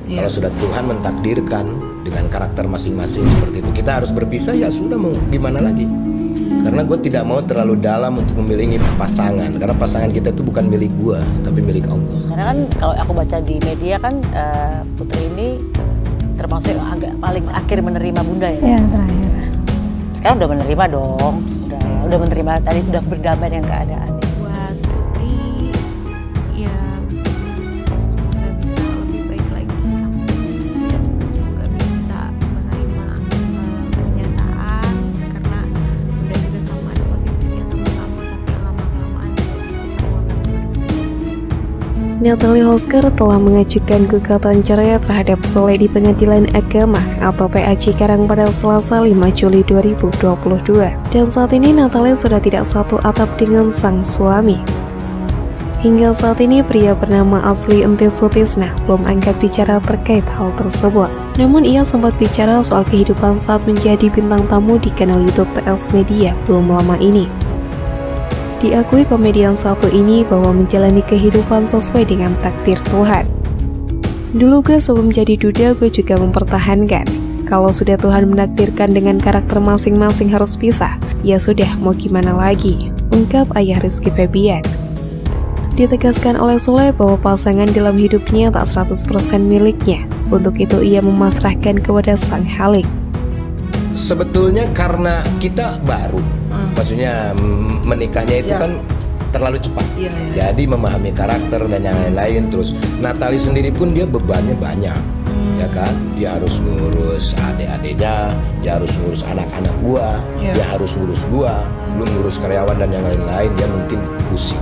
Kalau sudah Tuhan mentakdirkan dengan karakter masing-masing seperti itu, kita harus berpisah, ya sudah, mau gimana lagi. Karena gue tidak mau terlalu dalam untuk memilih pasangan, karena pasangan kita itu bukan milik gue, tapi milik Allah. Karena kan kalau aku baca di media kan Putri ini termasuk yang agak paling akhir menerima Bunda ya? Iya, terakhir. Sekarang udah menerima dong, udah menerima, tadi udah berdamai dengan keadaan. Buat Putri, ya semoga bisa lebih baik lagi. Semoga bisa menerima kenyataan, karena Bunda juga sama di posisinya sama-sama, tapi lama-kelamaan Natalie Holsker telah mengajukan gugatan cerai terhadap Soleh di Pengadilan Agama atau PA Cikarang pada Selasa 5 Juli 2022. Dan saat ini Natalie sudah tidak satu atap dengan sang suami. Hingga saat ini pria bernama asli Entis Sutisna belum angkat bicara terkait hal tersebut. Namun ia sempat bicara soal kehidupan saat menjadi bintang tamu di kanal YouTube TS Media belum lama ini. Diakui komedian satu ini bahwa menjalani kehidupan sesuai dengan takdir Tuhan. Dulu gue sebelum jadi duda, gue juga mempertahankan kalau sudah Tuhan menakdirkan dengan karakter masing-masing harus pisah, ya sudah, mau gimana lagi, ungkap ayah Rizky Febian. Ditegaskan oleh Soleh bahwa pasangan dalam hidupnya tak 100% miliknya, untuk itu ia memasrahkan kepada sang Halik. Sebetulnya karena kita baru, maksudnya menikahnya itu kan terlalu cepat. Jadi memahami karakter dan yang lain-lain. Terus Natalie sendiri pun dia bebannya banyak, ya kan. Dia harus ngurus adik-adiknya, dia harus ngurus anak-anak gua, dia harus ngurus gua, belum ngurus karyawan dan yang lain-lain. Dia mungkin pusing.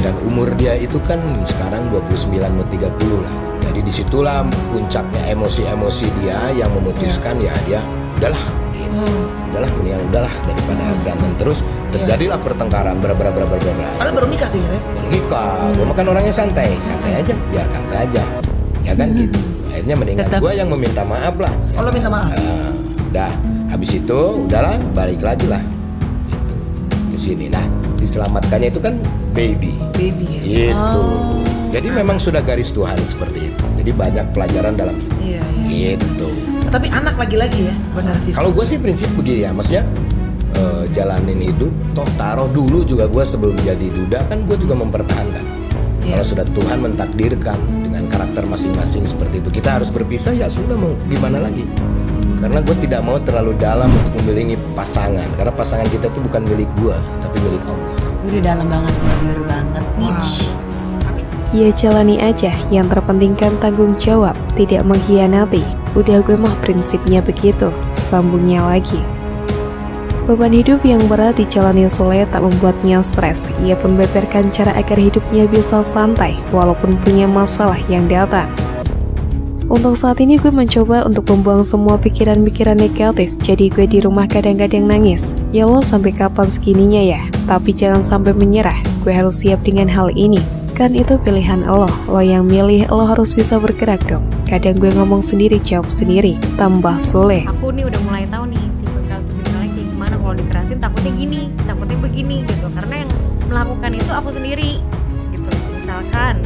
Dan umur dia itu kan sekarang 29 mau 30 lah. Jadi disitulah puncaknya emosi-emosi dia yang memutuskan ya dia udahlah. Udahlah daripada berantem terus, terjadilah pertengkaran berapa. Kalian baru nikah tuh ya? Baru nikah, gue makan orangnya santai aja, biarkan saja, ya kan gitu. Akhirnya mendingan gue yang meminta maaf lah. Oh, lo minta maaf? Udah, habis itu udahlah, balik lagi lah, gitu, ke sini. Nah, diselamatkannya itu kan baby gitu. Jadi memang sudah garis Tuhan seperti itu. Jadi banyak pelajaran dalam hidup. Gitu. Tapi anak lagi-lagi ya, benar sih. Kalau gue sih prinsip begini ya, maksudnya jalanin hidup, toh taruh dulu juga gue sebelum jadi duda kan gue juga mempertahankan. Kalau sudah Tuhan mentakdirkan dengan karakter masing-masing seperti itu, kita harus berpisah, ya sudah, mau gimana lagi. Karena gue tidak mau terlalu dalam untuk memilih pasangan, karena pasangan kita itu bukan milik gue, tapi milik Allah. Udah dalam banget, jujur banget nih. Ya jalani aja, yang terpenting kan tanggung jawab, tidak mengkhianati. Udah gue mah prinsipnya begitu, sambungnya lagi. Beban hidup yang berat dijalani Soleh tak membuatnya stres. Ia pun membeberkan cara agar hidupnya bisa santai walaupun punya masalah yang datang. Untuk saat ini gue mencoba untuk membuang semua pikiran-pikiran negatif. Jadi gue di rumah kadang-kadang nangis. Ya Allah, sampai kapan segininya ya? Tapi jangan sampai menyerah, gue harus siap dengan hal ini. Kan itu pilihan Allah, lo yang milih, lo harus bisa bergerak dong. Kadang gue ngomong sendiri, jawab sendiri, tambah Soleh. Aku nih udah mulai tahu nih tipikalnya kayak gimana, kalau dikerasin takutnya gini, takutnya begini gitu. Karena yang melakukan itu aku sendiri gitu. Misalkan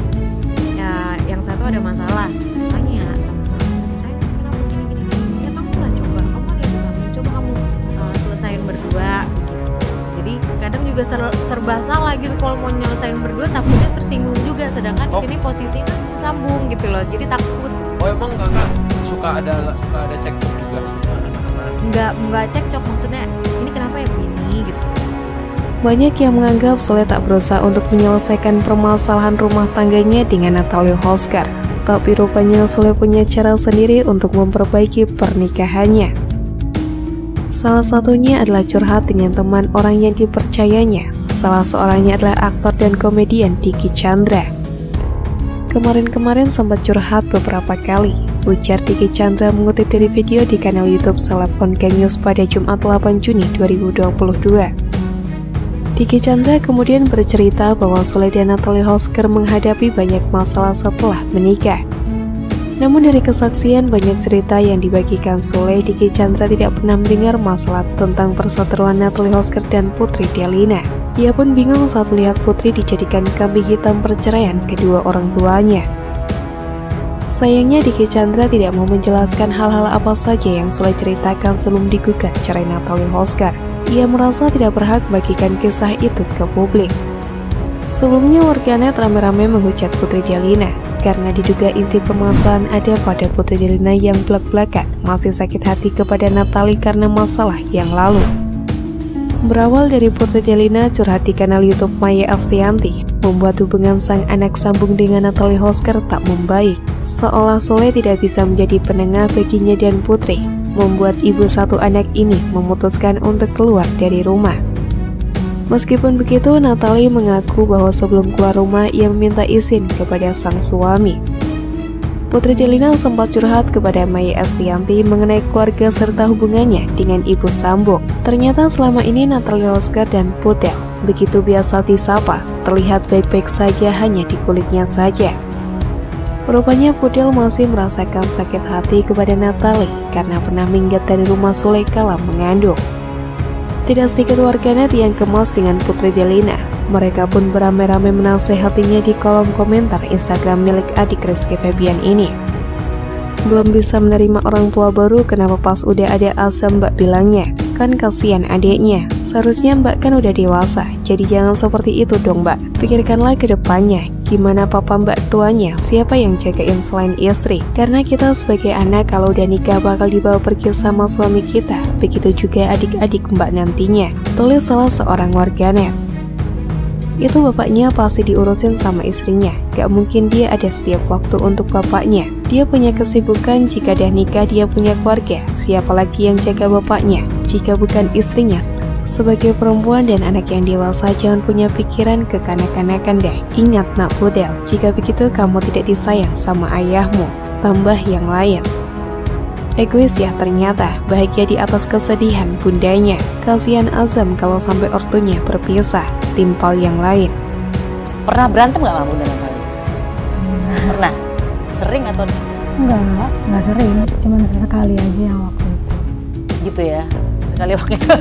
ya yang satu ada masalah, tanya sama suami saya, kenapa gini, ya kamu lah coba, kamu ada yang coba kamu selesain berdua gitu. Jadi kadang juga serba salah gitu kalau mau nyelesain berdua, takutnya tersinggung juga, sedangkan di sini posisinya sambung gitu loh, jadi takut. Oh, emang kakak suka ada cekcok juga sama Enggak cekcok, maksudnya ini kenapa ya begini gitu. Banyak yang menganggap Soleh tak berusaha untuk menyelesaikan permasalahan rumah tangganya dengan Natalie Holsker. Tapi rupanya Soleh punya cara sendiri untuk memperbaiki pernikahannya. Salah satunya adalah curhat dengan teman orang yang dipercayanya. Salah seorangnya adalah aktor dan komedian Dicky Chandra. Kemarin sempat curhat beberapa kali, ujar Dicky Chandra mengutip dari video di kanal YouTube Seleb On Gang News pada Jumat 8 Juni 2022. Dicky Chandra kemudian bercerita bahwa Soleh dan Natalie Holsker menghadapi banyak masalah setelah menikah. Namun dari kesaksian banyak cerita yang dibagikan Soleh, Dicky Chandra tidak pernah mendengar masalah tentang perseteruan Natalie Holsker dan Putri Delina. Ia pun bingung saat melihat Putri dijadikan kambing hitam perceraian kedua orang tuanya. Sayangnya Diki Chandra tidak mau menjelaskan hal-hal apa saja yang Sule ceritakan sebelum digugat cerai Natalie Holscher. Ia merasa tidak berhak bagikan kisah itu ke publik. Sebelumnya warganet rame-rame menghujat Putri Delina karena diduga inti permasalahan ada pada Putri Delina yang belak-belakan masih sakit hati kepada Natalie karena masalah yang lalu. Berawal dari Putri Delina curhat di kanal YouTube Maya Estianti, membuat hubungan sang anak sambung dengan Natalie Holscher tak membaik. Seolah Sule tidak bisa menjadi penengah baginya dan Putri, membuat ibu satu anak ini memutuskan untuk keluar dari rumah. Meskipun begitu, Natalie mengaku bahwa sebelum keluar rumah ia meminta izin kepada sang suami. Putri Delina sempat curhat kepada Maya Estianti mengenai keluarga serta hubungannya dengan ibu sambung. Ternyata selama ini Natalie Holscher dan Putel begitu biasa disapa, terlihat baik-baik saja hanya di kulitnya saja. Rupanya Putel masih merasakan sakit hati kepada Natalie karena pernah minggat dari rumah Sule kala mengandung. Tidak sedikit warganet yang gemas dengan Putri Delina. Mereka pun beramai-ramai menasehatinya di kolom komentar Instagram milik adik Rizky Febian ini. Belum bisa menerima orang tua baru, kenapa pas udah ada Azam Mbak bilangnya? Kan kasihan adiknya. Seharusnya Mbak kan udah dewasa, jadi jangan seperti itu dong Mbak. Pikirkanlah ke depannya. Gimana papa Mbak tuanya, siapa yang jagain selain istri? Karena kita sebagai anak kalau udah nikah bakal dibawa pergi sama suami kita. Begitu juga adik-adik Mbak nantinya, tulis salah seorang warganet. Itu bapaknya pasti diurusin sama istrinya. Gak mungkin dia ada setiap waktu untuk bapaknya. Dia punya kesibukan, jika dah nikah dia punya keluarga. Siapa lagi yang jaga bapaknya jika bukan istrinya? Sebagai perempuan dan anak yang dewasa, jangan punya pikiran kekanak-kanakan deh. Ingat nak Putel, jika begitu kamu tidak disayang sama ayahmu. Tambah yang lain. Egois ya ternyata, bahagia di atas kesedihan bundanya. Kasihan Azam kalau sampai ortunya berpisah, timpal yang lain. Pernah berantem gak sama Bunda Natalie? Pernah? Sering atau? Enggak sering, cuman sesekali aja yang waktu itu. Gitu ya? Sekali waktu itu.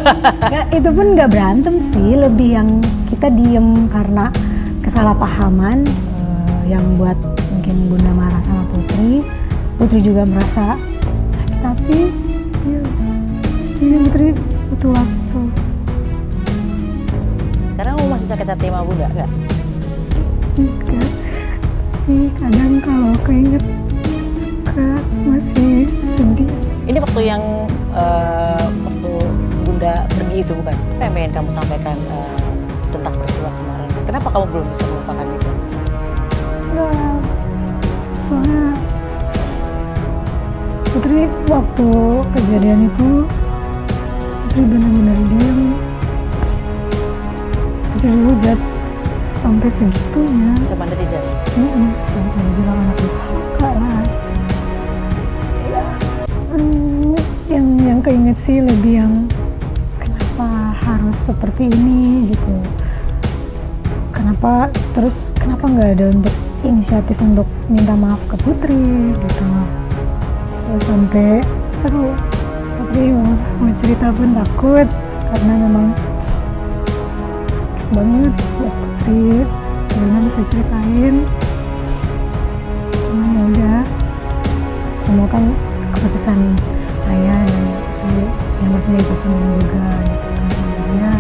Ya, itu pun nggak berantem sih, lebih yang kita diem karena kesalahpahaman yang buat mungkin Bunda marah sama Putri. Putri juga merasa sakit hati. Ya, ini Putri butuh waktu. Sekarang kamu masih sakit hati sama Bunda nggak? Enggak. Kadang kalau keinget masih sedih. Ini waktu yang waktu Bunda pergi itu bukan? Apa yang pengen kamu sampaikan tentang peristiwa kemarin? Kenapa kamu belum bisa melupakan itu? Enggak, soalnya Putri waktu kejadian itu Putri benar-benar diam. Putri dihujat sampai segitunya. Sama netizen? Sampai bilang anak kakak lah. Yang keinget sih lebih yang kenapa harus seperti ini gitu, kenapa nggak ada untuk inisiatif untuk minta maaf ke Putri gitu. Terus sampai Putri mau cerita pun takut karena memang sakit banget buat Putri, karena bisa ceritain. Cuma ya udah, semua kan keputusan ayah dan yang masih jadi pasangan juga gitu kan. Ya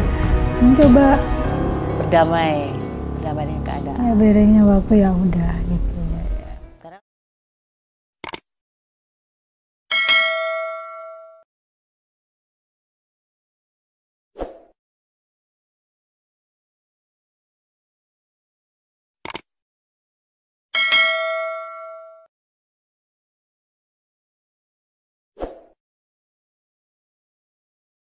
mencoba berdamai dengan keadaan. Ya bedanya waktu ya udah.